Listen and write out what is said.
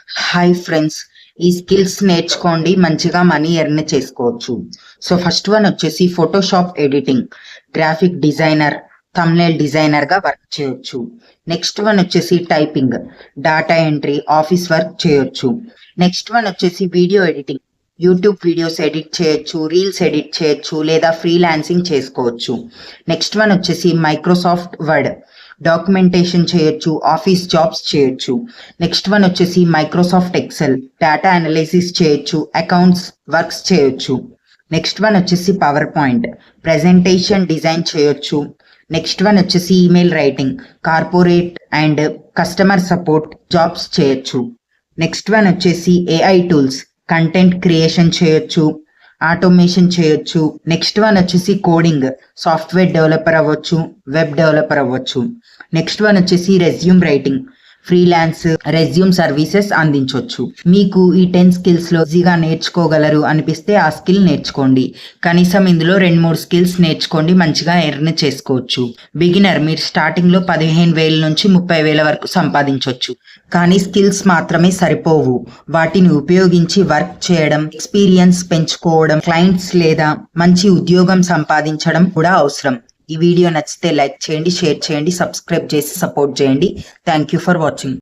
Hi friends, ఈ skills నేర్చుకోండి, మంచిగా మనీ ఎర్న్ చేసుకోవచ్చు. సో ఫస్ట్ వన్ వచ్చేసి Photoshop editing, graphic designer, thumbnail designer గా వర్క్ చేయొచ్చు. నెక్స్ట్ వన్ వచ్చేసి typing, data entry, office work చేయొచ్చు. నెక్స్ట్ వన్ వచ్చేసి video editing, YouTube videos edit చేయొచ్చు, రీల్స్ ఎడిట్ చేయొచ్చు, లేదా ఫ్రీలాన్సింగ్ చేసుకోవచ్చు. నెక్స్ట్ వన్ వచ్చేసి మైక్రోసాఫ్ట్ వర్డ్, డాక్యుమెంటేషన్ చేయొచ్చు, ఆఫీస్ జాబ్స్ చేయొచ్చు. నెక్స్ట్ వన్ వచ్చేసి మైక్రోసాఫ్ట్ ఎక్సెల్, డేటా అనాలిసిస్ చేయొచ్చు, అకౌంట్స్ వర్క్స్ చేయొచ్చు. నెక్స్ట్ వన్ వచ్చేసి పవర్ పాయింట్, ప్రెజెంటేషన్ డిజైన్ చేయొచ్చు. నెక్స్ట్ వన్ వచ్చేసి email writing, corporate and customer support jobs చేయొచ్చు. నెక్స్ట్ వన్ వచ్చేసి ఏఐ టూల్స్, కంటెంట్ క్రియేషన్ చేయొచ్చు, ఆటోమేషన్ చేయొచ్చు. నెక్స్ట్ వన్ వచ్చేసి కోడింగ్, సాఫ్ట్వేర్ డెవలపర్ అవ్వచ్చు, వెబ్ డెవలపర్ అవ్వచ్చు. నెక్స్ట్ వన్ వచ్చేసి resume writing, freelance resume services అందించవచ్చు. మీకు ఈ 10 స్కిల్స్ లో ఈజీగా నేర్చుకోగలరు అనిపిస్తే ఆ స్కిల్ నేర్చుకోండి. కనీసం ఇందులో 2-3 స్కిల్స్ నేర్చుకోండి, మంచిగా ఎర్న్ చేసుకోవచ్చు. బిగినర్ మీరు స్టార్టింగ్ లో 15,000 నుంచి 30,000 వరకు సంపాదించవచ్చు. కానీ స్కిల్స్ మాత్రమే సరిపోవు, వాటిని ఉపయోగించి వర్క్ చేయడం, ఎక్స్పీరియన్స్ పెంచుకోవడం, క్లయింట్స్ లేదా మంచి ఉద్యోగం సంపాదించడం కూడా అవసరం. ఈ వీడియో నచ్చితే లైక్ చేయండి, షేర్ చేయండి, సబ్స్క్రైబ్ చేసి సపోర్ట్ చేయండి. Thank you for watching.